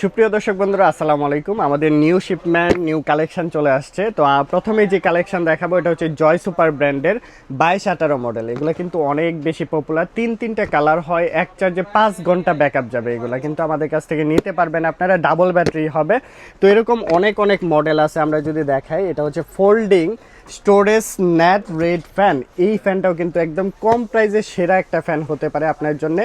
সুপ্রিয় দর্শক বন্ধুরা আসসালামু আলাইকুম। আমাদের নিউ শিপমেন্ট নিউ কালেকশন চলে আসছে। তো প্রথমে যে কালেকশন দেখাবো এটা হচ্ছে জয় সুপার ব্র্যান্ডের 2218 মডেল। এগুলো কিন্তু অনেক বেশি পপুলার, তিনটা কালার হয়, এক চার্জে 5 ঘন্টা ব্যাকআপ যাবে। এগুলো কিন্তু আমাদের কাছ থেকে নিতে পারবেন আপনারা, ডাবল ব্যাটারি হবে। তো এরকম অনেক মডেল আছে। আমরা যদি দেখাই, এটা হচ্ছে ফোল্ডিং স্টোরেজ ন্যাট রেড ফ্যান। এই ফ্যানটাও কিন্তু একদম কম প্রাইসে সেরা একটা ফ্যান হতে পারে আপনার জন্য।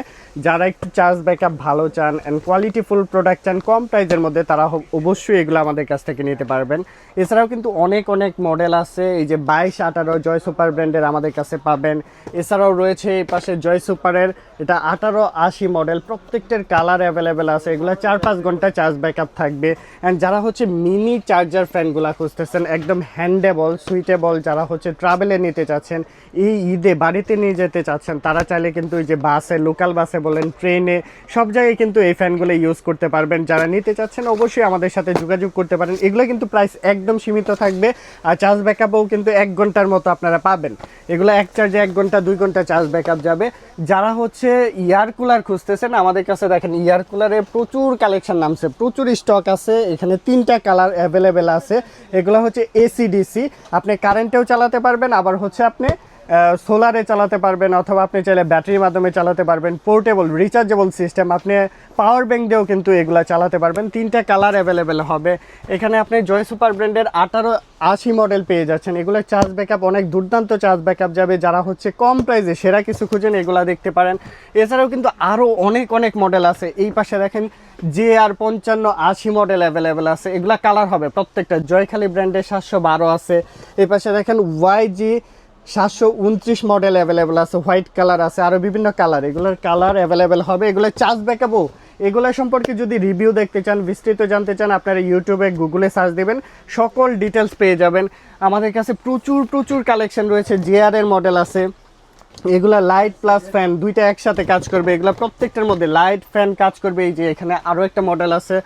যারা একটু চার্জ ব্যাকআপ ভালো চান অ্যান্ড কোয়ালিটিফুল প্রোডাক্ট চান কম প্রাইসের মধ্যে, তারা অবশ্যই এগুলো আমাদের কাছ থেকে নিতে পারবেন। এছাড়াও কিন্তু অনেক মডেল আছে। এই যে 2218 জয় সুপার ব্র্যান্ডের আমাদের কাছে পাবেন। এছাড়াও রয়েছে এই পাশে জয় সুপারের এটা 1880 মডেল। প্রত্যেকটার কালার অ্যাভেলেবেল আছে। এগুলো 4-5 ঘন্টা চার্জ ব্যাকআপ থাকবে। অ্যান্ড যারা হচ্ছে মিনি চার্জার ফ্যানগুলো খুঁজতেছেন, একদম হ্যান্ডেবল সুইটেবল, যারা হচ্ছে ট্রাভেলে নিতে চাচ্ছেন, এই ঈদে বাড়িতে নিয়ে যেতে চাচ্ছেন, তারা চাইলে কিন্তু এই যে বাসে, লোকাল বাসে বলেন, ট্রেনে, সব জায়গায় কিন্তু এই ফ্যানগুলো ইউজ করতে পারবেন। যারা নিতে চাচ্ছেন অবশ্যই আমাদের সাথে যোগাযোগ করতে পারেন। এগুলো কিন্তু প্রাইস একদম সীমিত থাকবে। আর চার্জ ব্যাকআপও কিন্তু 1 ঘন্টার মতো আপনারা পাবেন। এগুলো এক চার্জে 1 ঘন্টা 2 ঘন্টা চার্জ ব্যাকআপ যাবে। যারা হচ্ছে ইয়ার কুলার খুঁজতেছেন, আমাদের কাছে দেখেন ইয়ার কুলারের প্রচুর কালেকশন নামছে, প্রচুর স্টক আছে। এখানে 3টা কালার অ্যাভেলেবেল আছে। এগুলো হচ্ছে এসি ডিসি, আপনি কারেন্টেও চালাতে পারবেন, আবার হচ্ছে আপনি সোলারে চালাতে পারবেন, অথবা আপনি চাইলে ব্যাটারির মাধ্যমে চালাতে পারবেন। পোর্টেবল রিচার্জেবল সিস্টেম, আপনি পাওয়ার ব্যাংক দিয়েও কিন্তু এগুলো চালাতে পারবেন। 3টা কালার অ্যাভেলেবেল হবে। এখানে আপনি জয় সুপার ব্র্যান্ডের 1880 মডেল পেয়ে যাচ্ছেন। এগুলোর চার্জ ব্যাকআপ অনেক দুর্দান্ত চার্জ ব্যাকআপ যাবে। যারা হচ্ছে কম প্রাইসে সেরা কিছু খুঁজেন, এগুলো দেখতে পারেন। এছাড়াও কিন্তু আরও অনেক মডেল আছে। এই পাশে দেখেন JR 5580 মডেল অ্যাভেলেবেল আছে। এগুলা কালার হবে প্রত্যেকটা। জয়খালি ব্র্যান্ডের 712 আছে। এই পাশে দেখেন YG 729 মডেল অ্যাভেলেবেল আছে, হোয়াইট কালার আছে, আরও বিভিন্ন কালার। এগুলোর কালার অ্যাভেলেবেল হবে। এগুলোর চার্জ ব্যাকআপও, এগুলো সম্পর্কে যদি রিভিউ দেখতে চান, বিস্তৃত জানতে চান, আপনারা ইউটিউবে গুগলে সার্চ দেবেন, সকল ডিটেলস পেয়ে যাবেন। আমাদের কাছে প্রচুর কালেকশন রয়েছে। JR এর মডেল আছে। এগুলা লাইট প্লাস ফ্যান দুইটা একসাথে কাজ করবে। এগুলা প্রত্যেকটার মধ্যে লাইট ফ্যান কাজ করবে। এই যে এখানে আরও একটা মডেল আছে,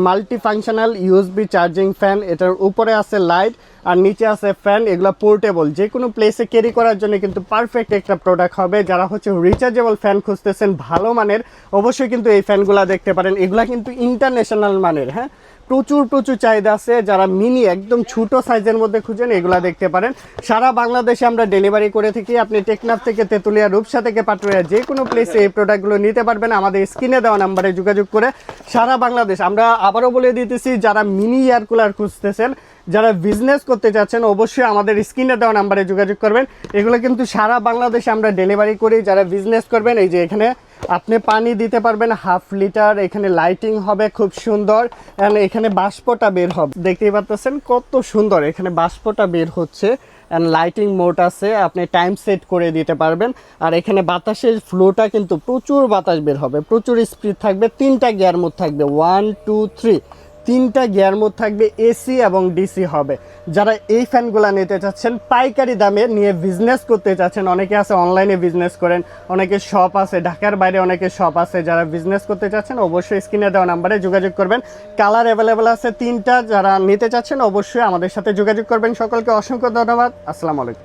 multi functional USB charging fan. এটার উপরে আছে লাইট আর নিচে আছে ফ্যান। এগুলো পোর্টেবল, যে কোনো প্লেসে ক্যারি করার জন্য কিন্তু পারফেক্ট একটা প্রোডাক্ট হবে। যারা হচ্ছে রিচার্জেবল ফ্যান খুঁজতেছেন ভালো মানের, অবশ্যই কিন্তু এই ফ্যানগুলো দেখতে পারেন। এগুলা কিন্তু ইন্টারন্যাশনাল মানের, হ্যাঁ, প্রচুর চাহিদা আছে। যারা মিনি একদম ছোটো সাইজের মধ্যে খুঁজেন, এগুলা দেখতে পারেন। সারা বাংলাদেশে আমরা ডেলিভারি করে থাকি। আপনি টেকনাফ থেকে তেঁতুলিয়া, রূপসা থেকে পাটুরিয়া, যে কোনো প্লেসে এই প্রোডাক্টগুলো নিতে পারবেন আমাদের স্ক্রিনে দেওয়া নাম্বারে যোগাযোগ করে। সারা বাংলাদেশ, আমরা আবারও বলে দিতেছি, যারা মিনি এয়ার কুলার খুঁজতেছেন, যারা বিজনেস করতে চাচ্ছেন, অবশ্যই আমাদের স্ক্রিনে দেওয়া নাম্বারে যোগাযোগ করবেন। এগুলো কিন্তু সারা বাংলাদেশে আমরা ডেলিভারি করি। যারা বিজনেস করবেন, এই যে এখানে আপনি পানি দিতে পারবেন 1/2 লিটার। এখানে লাইটিং হবে খুব সুন্দর। অ্যান্ড এখানে বাষ্পটা বের হবে, দেখতেই পাচ্ছেন কত সুন্দর। এখানে বাষ্পটা বের হচ্ছে অ্যান্ড লাইটিং মোড আছে, আপনি টাইম সেট করে দিতে পারবেন। আর এখানে বাতাসের ফ্লোটা কিন্তু প্রচুর বাতাস বের হবে, প্রচুর স্পিড থাকবে। 3টা গিয়ার মোড থাকবে, 1 2 3, 3টা গিয়ার মোড থাকবে। এসি এবং ডিসি হবে। যারা এই ফ্যানগুলো নিতে চাচ্ছেন, পাইকারি দামে নিয়ে বিজনেস করতে চাচ্ছেন, অনেকে আছে অনলাইনে বিজনেস করেন, অনেকে শপ আছে, ঢাকার বাইরে অনেকে শপ আছে, যারা বিজনেস করতে চাচ্ছেন অবশ্যই স্ক্রিনে দেওয়া নাম্বারে যোগাযোগ করবেন। কালার অ্যাভেলেবেল আছে 3টা। যারা নিতে চাচ্ছেন অবশ্যই আমাদের সাথে যোগাযোগ করবেন। সকলকে অসংখ্য ধন্যবাদ। আসসালামু আলাইকুম।